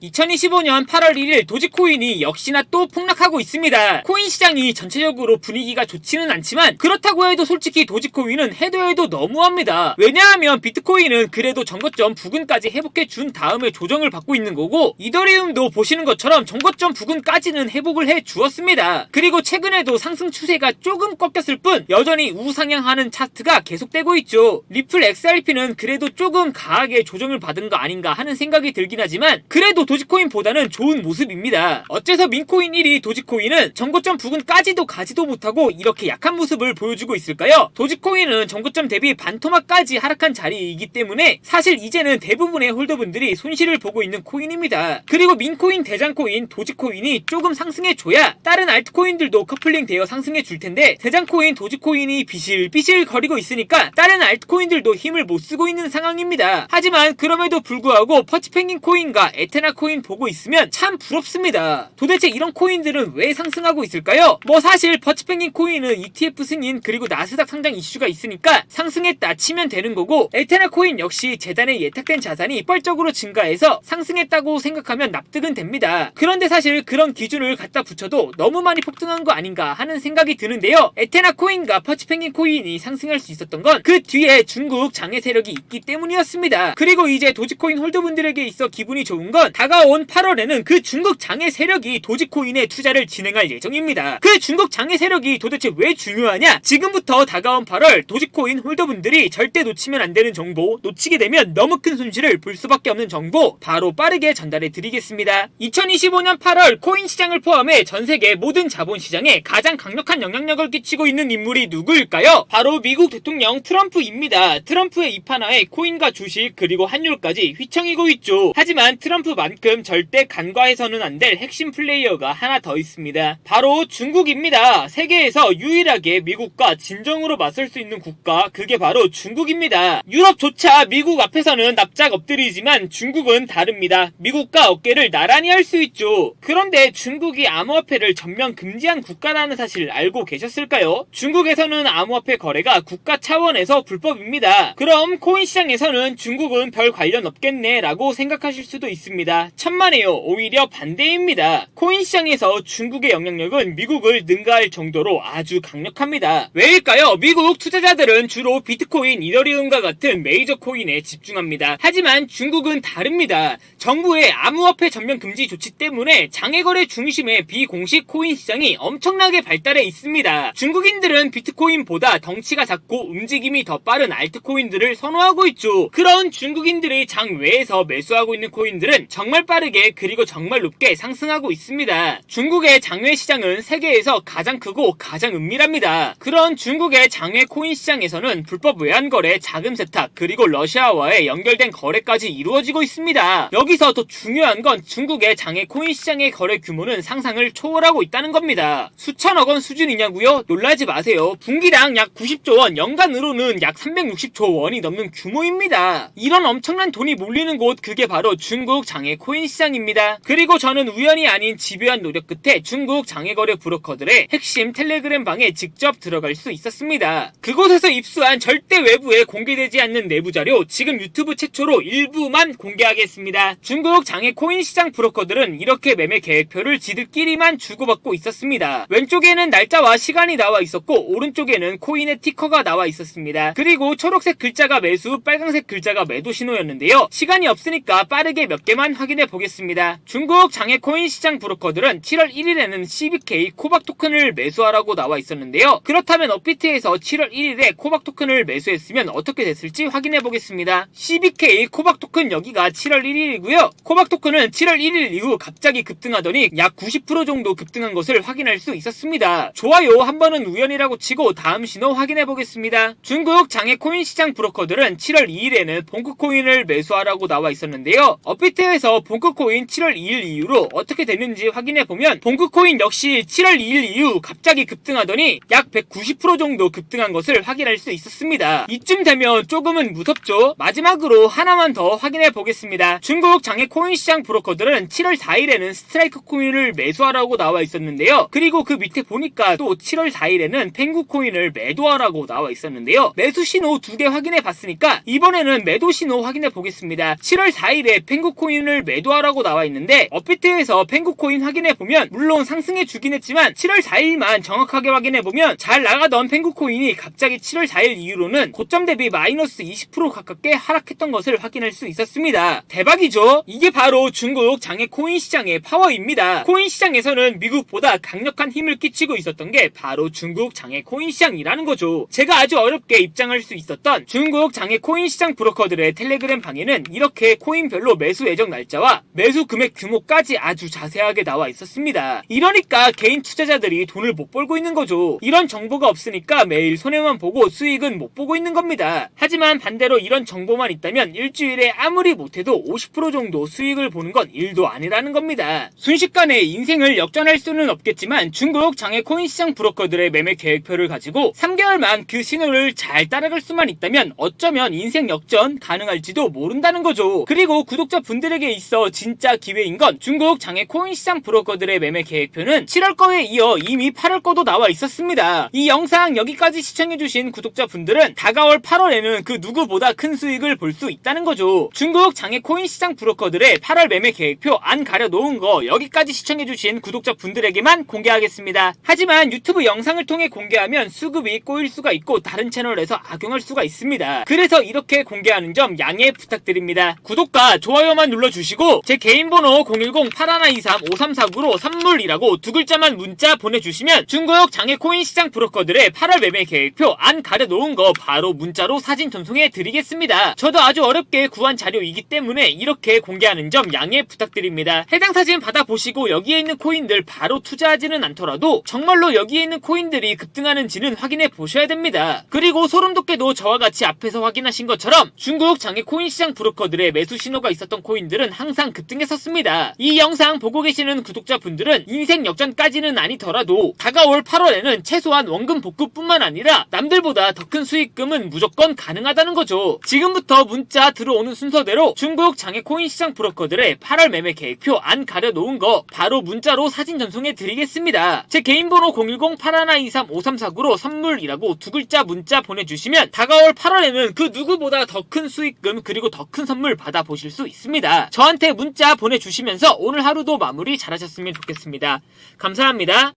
2025년 8월 1일 도지코인이 역시나 또 폭락하고 있습니다. 코인 시장이 전체적으로 분위기가 좋지는 않지만 그렇다고 해도 솔직히 도지코인은 해도 너무합니다. 왜냐하면 비트코인은 그래도 전고점 부근까지 회복해 준 다음에 조정을 받고 있는 거고, 이더리움도 보시는 것처럼 전고점 부근까지는 회복을 해 주었습니다. 그리고 최근에도 상승 추세가 조금 꺾였을 뿐 여전히 우상향하는 차트가 계속되고 있죠. 리플 XRP는 그래도 조금 강하게 조정을 받은 거 아닌가 하는 생각이 들긴 하지만 그래도 도지코인보다는 좋은 모습입니다. 어째서 민코인 1위 도지코인은 전고점 부근까지도 가지도 못하고 이렇게 약한 모습을 보여주고 있을까요? 도지코인은 전고점 대비 반토막까지 하락한 자리이기 때문에 사실 이제는 대부분의 홀더분들이 손실을 보고 있는 코인입니다. 그리고 민코인 대장코인 도지코인이 조금 상승해줘야 다른 알트코인들도 커플링 되어 상승해 줄 텐데, 대장코인 도지코인이 비실비실 거리고 있으니까 다른 알트코인들도 힘을 못 쓰고 있는 상황입니다. 하지만 그럼에도 불구하고 퍼치펭귄 코인과 에테나 코인 보고 있으면 참 부럽습니다. 도대체 이런 코인들은 왜 상승하고 있을까요? 뭐 사실 퍼치펭귄 코인은 ETF 승인 그리고 나스닥 상장 이슈가 있으니까 상승했다 치면 되는 거고, 에테나 코인 역시 재단에 예탁된 자산이 뻘적으로 증가해서 상승했다고 생각하면 납득은 됩니다. 그런데 사실 그런 기준을 갖다 붙여도 너무 많이 폭등한 거 아닌가 하는 생각이 드는데요. 에테나 코인과 퍼치펭귄 코인이 상승할 수 있었던 건 그 뒤에 중국 장외 세력이 있기 때문이었습니다. 그리고 이제 도지코인 홀더분들에게 있어 기분이 좋은 건 다가온 8월에는 그 중국 장외 세력이 도지코인에 투자를 진행할 예정입니다. 그 중국 장외 세력이 도대체 왜 중요하냐? 지금부터 다가온 8월 도지코인 홀더분들이 절대 놓치면 안 되는 정보, 놓치게 되면 너무 큰 손실을 볼 수밖에 없는 정보 바로 빠르게 전달해 드리겠습니다. 2025년 8월 코인 시장을 포함해 전 세계 모든 자본 시장에 가장 강력한 영향력을 끼치고 있는 인물이 누구일까요? 바로 미국 대통령 트럼프입니다. 트럼프의 입하나에 코인과 주식 그리고 환율까지 휘청이고 있죠. 하지만 트럼프만큼 절대 간과해서는 안 될 핵심 플레이어가 하나 더 있습니다. 바로 중국입니다. 세계에서 유일하게 미국과 진정으로 맞설 수 있는 국가, 그게 바로 중국입니다. 유럽조차 미국 앞에서는 납작 엎드리지만 중국은 다릅니다. 미국과 어깨를 나란히 할 수 있죠. 그런데 중국이 암호화폐를 전면 금지한 국가라는 사실 알고 계셨을까요? 중국에서는 암호화폐 거래가 국가 차원에서 불법입니다. 그럼 코인 시장에서는 중국은 별 관련 없겠네 라고 생각하실 수도 있습니다. 천만에요. 오히려 반대입니다. 코인 시장에서 중국의 영향력은 미국을 능가할 정도로 아주 강력합니다. 왜일까요? 미국 투자자들은 주로 비트코인, 이더리움과 같은 메이저 코인에 집중합니다. 하지만 중국은 다릅니다. 정부의 암호화폐 전면 금지 조치 때문에 장외거래 중심의 비공식 코인 시장이 엄청나게 발달해 있습니다. 중국인들은 비트코인보다 덩치가 작고 움직임이 더 빠른 알트코인들을 선호하고 있죠. 그런 중국인들이 장외에서 매수하고 있는 코인들은 정말 빠르게 그리고 정말 높게 상승하고 있습니다. 중국의 장외 시장은 세계에서 가장 크고 가장 은밀합니다. 그런 중국의 장외 코인 시장에서는 불법 외환거래, 자금 세탁, 그리고 러시아와의 연결된 거래까지 이루어지고 있습니다. 여기서 더 중요한 건 중국의 장외 코인 시장의 거래 규모는 상상을 초월하고 있다는 겁니다. 수천억 원 수준이냐고요? 놀라지 마세요. 분기당 약 90조 원, 연간으로는 약 360조 원이 넘는 규모입니다. 이런 엄청난 돈이 몰리는 곳, 그게 바로 중국 장외 코인 시장입니다. 그리고 저는 우연이 아닌 집요한 노력 끝에 중국 장외거래 브로커들의 핵심 텔레그램 방에 직접 들어갈 수 있었습니다. 그곳에서 입수한 절대 외부에 공개되지 않는 내부 자료, 지금 유튜브 최초로 일부만 공개하겠습니다. 중국 장외 코인 시장 브로커들은 이렇게 매매 계획표를 지들끼리만 주고받고 있었습니다. 왼쪽에는 날짜와 시간이 나와 있었고 오른쪽에는 코인의 티커가 나와 있었습니다. 그리고 초록색 글자가 매수, 빨간색 글자가 매도 신호였는데요. 시간이 없으니까 빠르게 몇 개만 확인해 보겠습니다. 중국 장외 코인 시장 브로커들은 7월 1일에는 CBK 코박 토큰을 매수하라고 나와 있었는데요. 그렇다면 업비트에서 7월 1일에 코박 토큰을 매수했으면 어떻게 됐을지 확인해 보겠습니다. CBK 코박 토큰 여기가 7월 1일이고요. 코박 토큰은 7월 1일 이후 갑자기 급등하더니 약 90% 정도 급등한 것을 확인할 수 있었습니다. 좋아요, 한 번은 우연이라고 치고 다음 신호 확인해 보겠습니다. 중국 장외 코인 시장 브로커들은 7월 2일에는 봉크코인을 매수하라고 나와 있었는데요. 업비트에서 봉크코인 7월 2일 이후로 어떻게 됐는지 확인해 보면 봉크코인 역시 7월 2일 이후 갑자기 급등하더니 약 190% 정도 급등한 것을 확인할 수 있었습니다. 이쯤 되면 조금은 무섭죠? 마지막으로 하나만 더 확인해 보겠습니다. 중국 장외 코인 시장 브로커들은 7월 4일에는 스트라이크 코인을 매수하라고 나와 있었는데요. 그리고 그 밑에 보니까 또 7월 4일에는 펭구 코인을 매도하라고 나와 있었는데요. 매수 신호 2개 확인해 봤으니까 이번에는 매도 신호 확인해 보겠습니다. 7월 4일에 펭구 코인을 매도하라고 나와 있는데 업비트에서 펭구코인 확인해보면 물론 상승해주긴 했지만 7월 4일만 정확하게 확인해보면 잘 나가던 펭구코인이 갑자기 7월 4일 이후로는 고점 대비 마이너스 20% 가깝게 하락했던 것을 확인할 수 있었습니다. 대박이죠? 이게 바로 중국 장외 코인 시장의 파워입니다. 코인 시장에서는 미국보다 강력한 힘을 끼치고 있었던 게 바로 중국 장외 코인 시장이라는 거죠. 제가 아주 어렵게 입장할 수 있었던 중국 장외 코인 시장 브로커들의 텔레그램 방에는 이렇게 코인별로 매수 예정 날짜와 매수 금액 규모까지 아주 자세하게 나와 있었습니다. 이러니까 개인 투자자들이 돈을 못 벌고 있는 거죠. 이런 정보가 없으니까 매일 손해만 보고 수익은 못 보고 있는 겁니다. 하지만 반대로 이런 정보만 있다면 일주일에 아무리 못해도 50% 정도 수익을 보는 건 일도 아니라는 겁니다. 순식간에 인생을 역전할 수는 없겠지만 중국 장외 코인 시장 브로커들의 매매 계획표를 가지고 3개월만 그 신호를 잘 따라갈 수만 있다면 어쩌면 인생 역전 가능할지도 모른다는 거죠. 그리고 구독자분들에게 있어 진짜 기회인 건 중국 장외 코인 시장 브로커들의 매매 계획표는 7월 거에 이어 이미 8월 거도 나와 있었습니다. 이 영상 여기까지 시청해주신 구독자분들은 다가올 8월에는 그 누구보다 큰 수익을 볼 수 있다는 거죠. 중국 장외 코인 시장 브로커들의 8월 매매 계획표 안 가려놓은 거 여기까지 시청해주신 구독자분들에게만 공개하겠습니다. 하지만 유튜브 영상을 통해 공개하면 수급이 꼬일 수가 있고 다른 채널에서 악용할 수가 있습니다. 그래서 이렇게 공개하는 점 양해 부탁드립니다. 구독과 좋아요만 눌러주시고 제 개인 번호 010-8123-5349로 선물이라고 두 글자만 문자 보내주시면 중국 장외 코인 시장 브로커들의 8월 매매 계획표 안 가려놓은 거 바로 문자로 사진 전송해 드리겠습니다. 저도 아주 어렵게 구한 자료이기 때문에 이렇게 공개하는 점 양해 부탁드립니다. 해당 사진 받아보시고 여기에 있는 코인들 바로 투자하지는 않더라도 정말로 여기에 있는 코인들이 급등하는지는 확인해 보셔야 됩니다. 그리고 소름돋게도 저와 같이 앞에서 확인하신 것처럼 중국 장외 코인 시장 브로커들의 매수 신호가 있었던 코인들은 항상 급등했었습니다. 이 영상 보고 계시는 구독자분들은 인생 역전까지는 아니더라도 다가올 8월에는 최소한 원금 복구뿐만 아니라 남들보다 더 큰 수익금은 무조건 가능하다는 거죠. 지금부터 문자 들어오는 순서대로 중국 장외 코인 시장 브로커들의 8월 매매 계획표 안 가려놓은 거 바로 문자로 사진 전송해 드리겠습니다. 제 개인 번호 010-8123-5349로 선물이라고 두 글자 문자 보내주시면 다가올 8월에는 그 누구보다 더 큰 수익금 그리고 더 큰 선물 받아보실 수 있습니다. 저한테 문자 보내주시면서 오늘 하루도 마무리 잘하셨으면 좋겠습니다. 감사합니다.